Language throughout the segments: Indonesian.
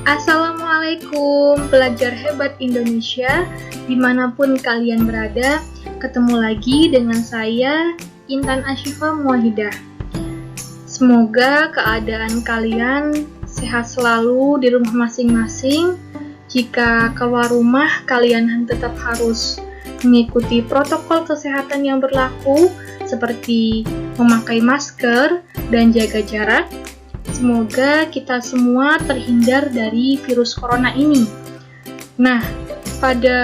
Assalamualaikum pelajar hebat Indonesia, dimanapun kalian berada. Ketemu lagi dengan saya, Intan Ashifa Muwahidah. Semoga keadaan kalian sehat selalu di rumah masing-masing. Jika keluar rumah, kalian tetap harus mengikuti protokol kesehatan yang berlaku, seperti memakai masker dan jaga jarak. Semoga kita semua terhindar dari virus corona ini. Nah, pada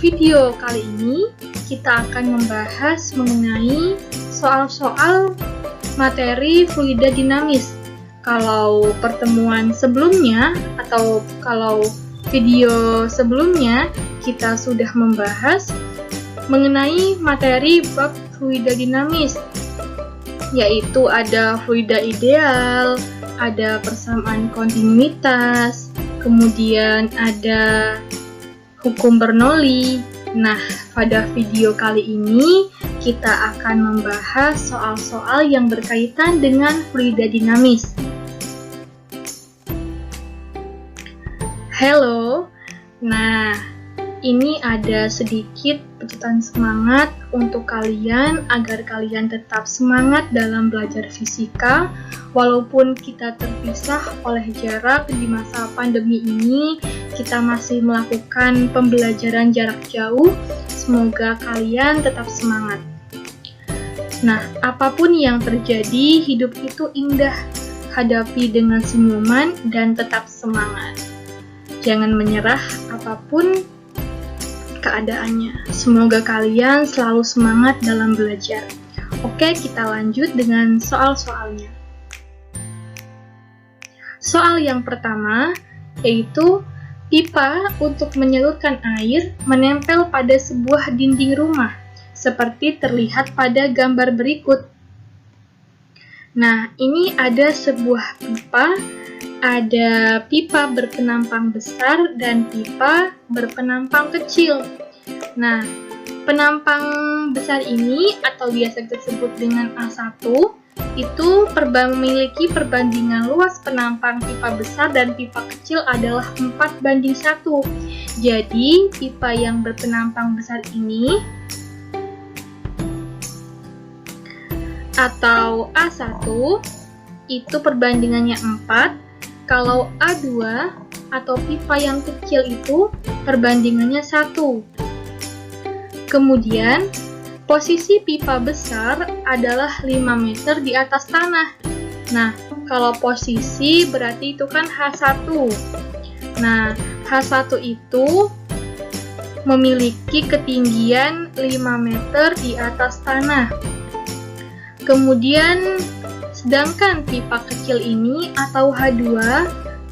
video kali ini kita akan membahas mengenai soal-soal materi fluida dinamis. Kalau pertemuan sebelumnya atau kalau video sebelumnya kita sudah membahas mengenai materi bab fluida dinamis, yaitu ada fluida ideal, ada persamaan kontinuitas, kemudian ada hukum Bernoulli. Nah, pada video kali ini kita akan membahas soal-soal yang berkaitan dengan fluida dinamis. Halo, nah ini ada sedikit pecutan semangat untuk kalian agar kalian tetap semangat dalam belajar fisika. Walaupun kita terpisah oleh jarak di masa pandemi ini, kita masih melakukan pembelajaran jarak jauh. Semoga kalian tetap semangat. Nah, apapun yang terjadi, hidup itu indah. Hadapi dengan senyuman dan tetap semangat. Jangan menyerah apapun keadaannya. Semoga kalian selalu semangat dalam belajar. Oke, kita lanjut dengan soal-soalnya. Soal yang pertama yaitu pipa untuk menyalurkan air menempel pada sebuah dinding rumah, seperti terlihat pada gambar berikut. Nah, ini ada sebuah pipa, ada pipa berpenampang besar dan pipa berpenampang kecil. Nah, penampang besar ini atau biasa disebut dengan A1 itu memiliki perbandingan luas penampang pipa besar dan pipa kecil adalah 4:1. Jadi, pipa yang berpenampang besar ini atau A1 itu perbandingannya 4. Kalau A2 atau pipa yang kecil itu perbandingannya 1. Kemudian, posisi pipa besar adalah 5 meter di atas tanah. Nah, kalau posisi berarti itu kan H1. Nah, H1 itu memiliki ketinggian 5 meter di atas tanah. Kemudian, sedangkan pipa kecil ini atau H2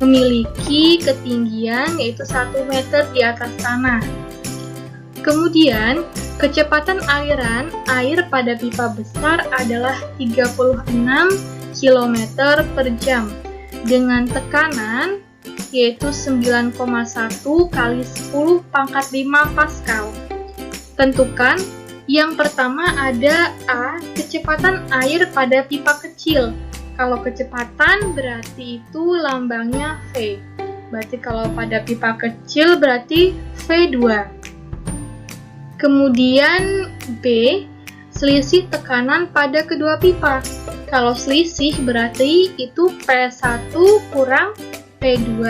memiliki ketinggian yaitu 1 meter di atas tanah. Kemudian, kecepatan aliran air pada pipa besar adalah 36 km per jam dengan tekanan yaitu 9,1 kali 10 pangkat 5 Pascal. Tentukan yang pertama ada A, kecepatan air pada pipa kecil. Kalau kecepatan berarti itu lambangnya V. Berarti kalau pada pipa kecil berarti V2. Kemudian B, selisih tekanan pada kedua pipa. Kalau selisih berarti itu P1 kurang P2,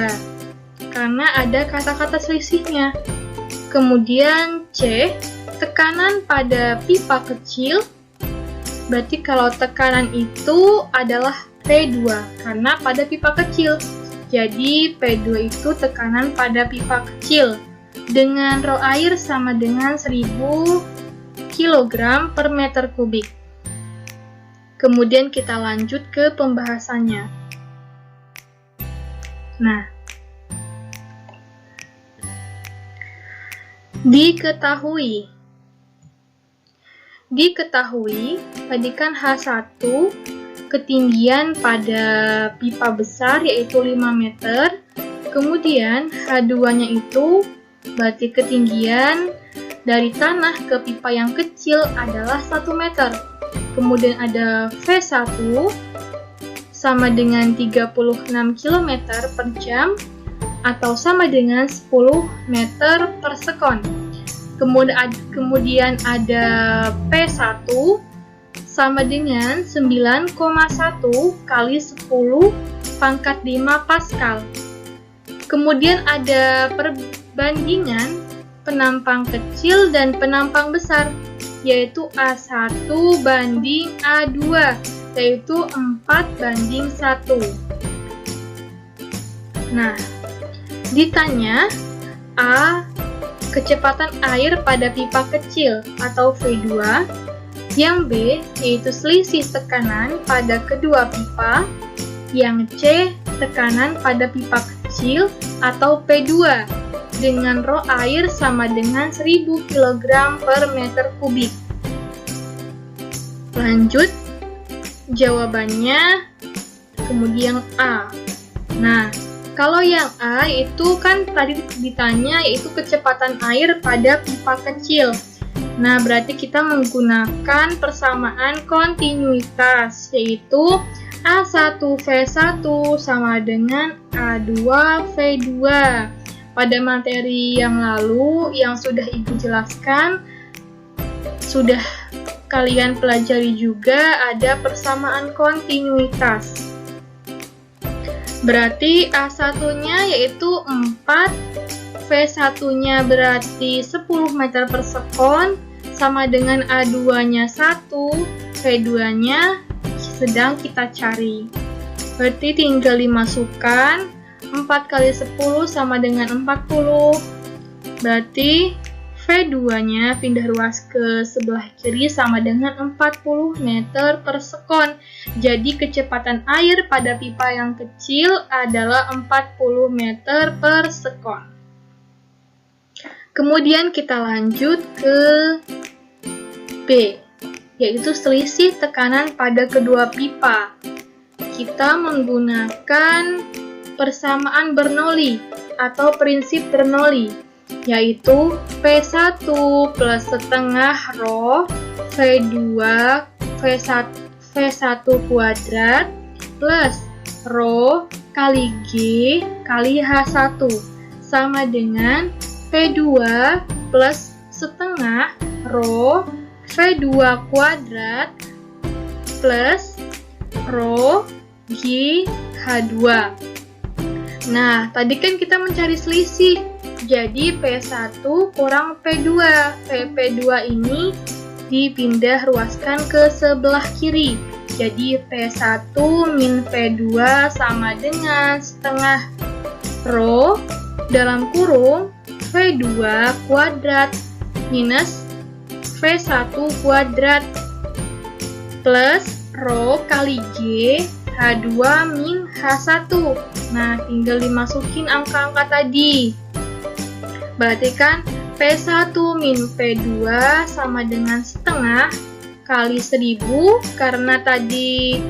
karena ada kata-kata selisihnya. Kemudian C, tekanan pada pipa kecil. Berarti kalau tekanan itu adalah P2, karena pada pipa kecil. Jadi P2 itu tekanan pada pipa kecil. Dengan rho air sama dengan 1000 kg per meter kubik. Kemudian kita lanjut ke pembahasannya. Nah, diketahui tadi kan H1 ketinggian pada pipa besar yaitu 5 meter. Kemudian H2-nya itu berarti ketinggian dari tanah ke pipa yang kecil adalah 1 meter. Kemudian ada V1 sama dengan 36 km per jam atau sama dengan 10 meter per sekon. Kemudian ada P1 sama dengan 9,1 kali 10 pangkat 5 Pascal. Kemudian ada perbandingan penampang kecil dan penampang besar, yaitu A1 banding A2, yaitu 4:1. Nah, ditanya A. Kecepatan air pada pipa kecil atau V2, yang B. Yaitu selisih tekanan pada kedua pipa, yang C. Tekanan pada pipa kecil atau P2 dengan rho air sama dengan 1000 kg per meter kubik. Lanjut, jawabannya kemudian A. Nah, kalau yang A itu kan tadi ditanya yaitu kecepatan air pada pipa kecil. Nah, berarti kita menggunakan persamaan kontinuitas, yaitu A1V1 sama dengan A2V2. Pada materi yang lalu yang sudah Ibu jelaskan, sudah kalian pelajari juga ada persamaan kontinuitas. Berarti A1-nya yaitu 4, V1-nya berarti 10 meter per sekon, sama dengan A2-nya 1, V2-nya sedang kita cari. Berarti tinggal dimasukkan, 4 kali 10 sama dengan 40. Berarti V2-nya pindah ruas ke sebelah kiri sama dengan 40 meter per sekon. Jadi kecepatan air pada pipa yang kecil adalah 40 meter per sekon. Kemudian kita lanjut ke B, yaitu selisih tekanan pada kedua pipa. Kita menggunakan persamaan Bernoulli atau prinsip Bernoulli, yaitu P1 plus setengah rho V2 V1 kuadrat plus rho kali G kali H1 sama dengan P2 plus setengah rho V2 kuadrat plus rho G H2. Nah, tadi kan kita mencari selisih, jadi P1 kurang P2. P2 ini dipindah ruaskan ke sebelah kiri. Jadi P1 min P2 sama dengan setengah rho dalam kurung V2 kuadrat minus V1 kuadrat plus rho kali G H2 min H1. Nah, tinggal dimasukin angka-angka tadi. Berarti kan P1 min P2 sama dengan setengah kali 1000, karena tadi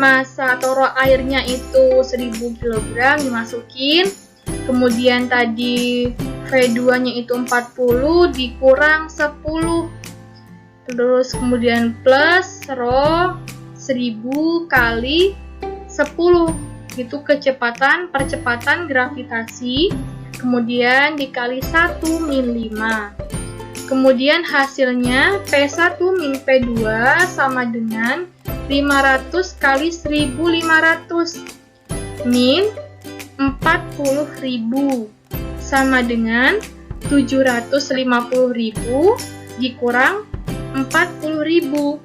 massa atau rho airnya itu 1000 kg dimasukin. Kemudian tadi V2-nya itu 40 dikurang 10. Terus kemudian plus rho 1000 kali 10. Itu percepatan gravitasi. Kemudian dikali 1 min 5. Kemudian hasilnya P1 min P2 sama dengan 500 kali 1500 min 40.000 sama dengan 750.000 dikurang 40.000.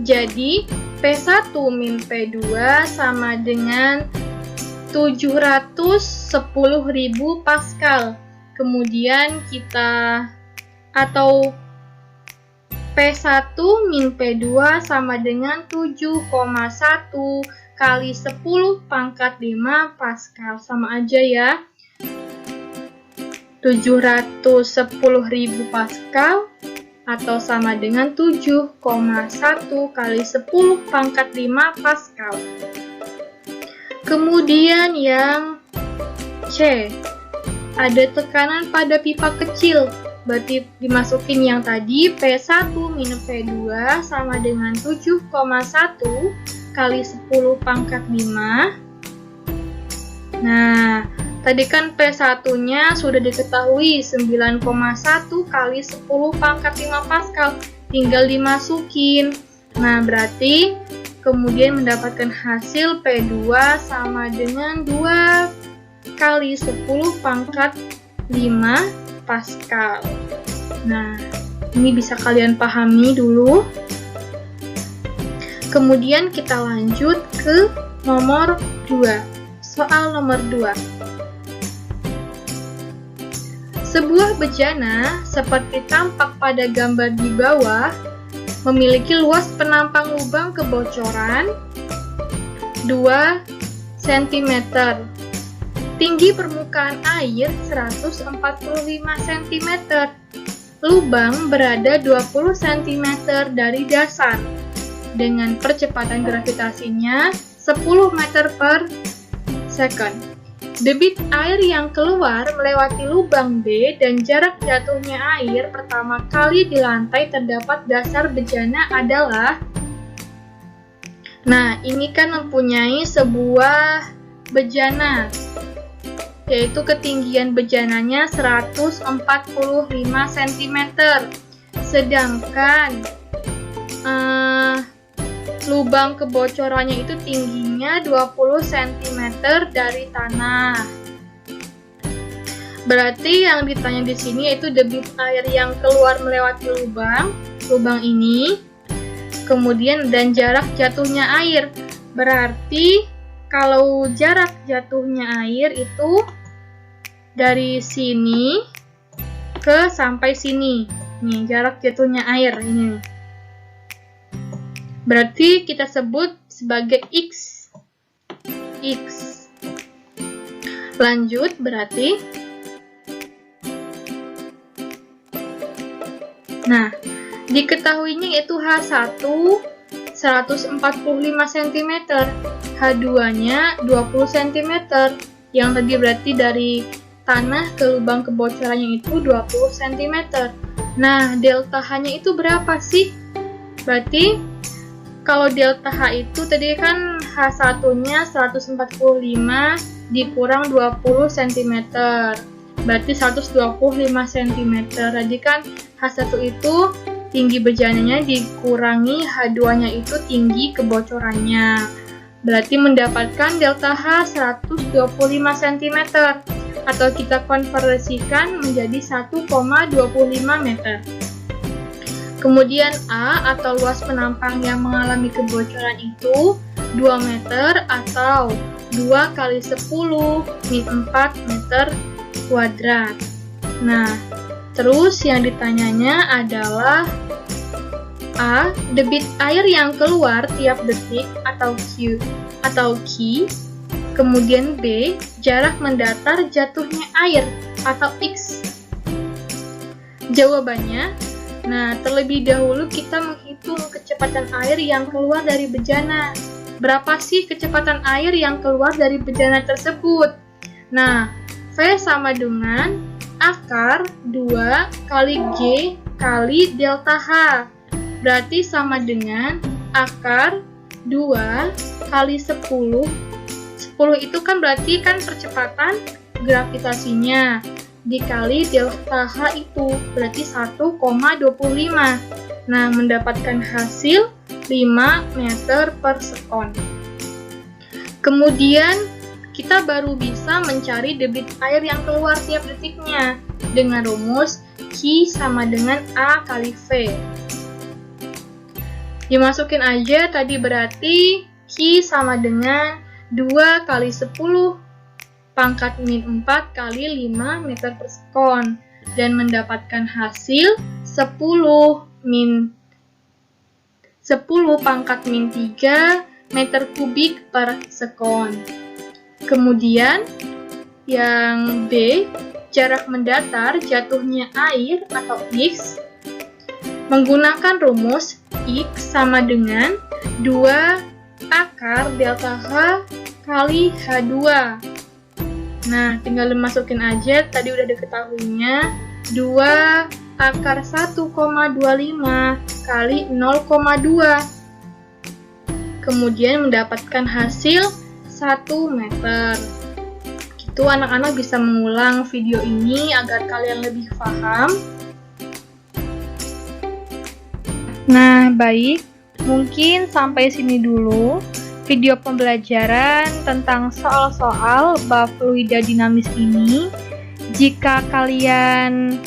Jadi P1 min P2 sama dengan 710.000 Pascal. Kemudian kita atau P1 min P2 sama dengan 7,1 kali 10 pangkat 5 Pascal. Sama aja ya. 710.000 Pascal atau sama dengan 7,1 kali 10 pangkat 5 Pascal. Kemudian yang C, ada tekanan pada pipa kecil. Berarti dimasukin yang tadi P1 minus P2 sama dengan 7,1 kali 10 pangkat 5. Nah, Tadi kan P1-nya sudah diketahui 9,1 kali 10 pangkat 5 Pascal. Tinggal dimasukin. Nah, berarti kemudian mendapatkan hasil P2 sama dengan 2 kali 10 pangkat 5 Pascal. Nah, ini bisa kalian pahami dulu. Kemudian kita lanjut ke nomor 2. Soal nomor 2. Sebuah bejana seperti tampak pada gambar di bawah memiliki luas penampang lubang kebocoran 2 cm. Tinggi permukaan air 145 cm. Lubang berada 20 cm dari dasar dengan percepatan gravitasinya 10 meter per second. Debit air yang keluar melewati lubang B dan jarak jatuhnya air pertama kali di lantai terdapat dasar bejana adalah. Nah, ini kan mempunyai sebuah bejana, yaitu ketinggian bejananya 145 cm. Sedangkan lubang kebocorannya itu tingginya 20 cm dari tanah. Berarti yang ditanya di sini yaitu debit air yang keluar melewati lubang ini, kemudian dan jarak jatuhnya air. Berarti kalau jarak jatuhnya air itu dari sini ke sampai sini. Nih, jarak jatuhnya air ini. Berarti kita sebut sebagai X. Lanjut, berarti. Nah, diketahuinya yaitu H1 145 cm, H2-nya 20 cm. Yang tadi berarti dari tanah ke lubang kebocorannya itu 20 cm. Nah, delta H-nya itu berapa sih? Berarti kalau delta H itu tadi kan H1-nya 145 dikurang 20 cm. Berarti 125 cm. Tadi kan H1 itu tinggi bejananya dikurangi H2-nya itu tinggi kebocorannya. Berarti mendapatkan delta H 125 cm. Atau kita konversikan menjadi 1,25 meter. Kemudian A atau luas penampang yang mengalami kebocoran itu 2 meter atau 2 kali 10 min 4 meter kuadrat. Nah, terus yang ditanyanya adalah A. Debit air yang keluar tiap detik atau Q atau Q. Kemudian B. Jarak mendatar jatuhnya air atau X. Jawabannya, nah, terlebih dahulu kita menghitung kecepatan air yang keluar dari bejana. Berapa sih kecepatan air yang keluar dari bejana tersebut? Nah, V sama dengan akar 2 kali G kali delta H. Berarti sama dengan akar 2 kali 10. 10 itu kan berarti kan percepatan gravitasinya. Dikali delta H itu berarti 1,25. Nah, mendapatkan hasil 5 meter per sekon. Kemudian kita baru bisa mencari debit air yang keluar tiap detiknya dengan rumus Q sama dengan A kali V. Dimasukin aja, tadi berarti Q sama dengan 2 kali 10 pangkat min 4 kali 5 meter per sekon dan mendapatkan hasil 10 pangkat min 3 meter kubik per sekon. Kemudian yang B, jarak mendatar jatuhnya air atau X, menggunakan rumus X sama dengan 2 akar delta H kali H2. Nah, tinggal dimasukin aja, tadi udah diketahuinya 2 akar 1,25 kali 0,2. Kemudian mendapatkan hasil 1 meter. itu anak-anak bisa mengulang video ini agar kalian lebih paham. Nah, baik, mungkin sampai sini dulu video pembelajaran tentang soal-soal bab fluida dinamis ini. Jika kalian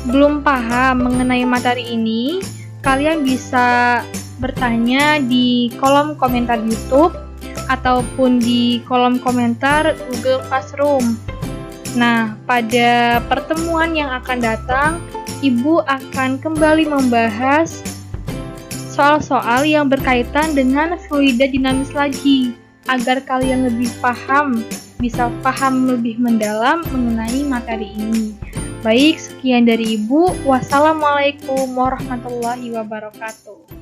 belum paham mengenai materi ini, kalian bisa bertanya di kolom komentar YouTube ataupun di kolom komentar Google Classroom. Nah, pada pertemuan yang akan datang, Ibu akan kembali membahas soal-soal yang berkaitan dengan fluida dinamis lagi, agar kalian lebih paham, bisa paham lebih mendalam mengenai materi ini. Baik, sekian dari Ibu. Wassalamualaikum warahmatullahi wabarakatuh.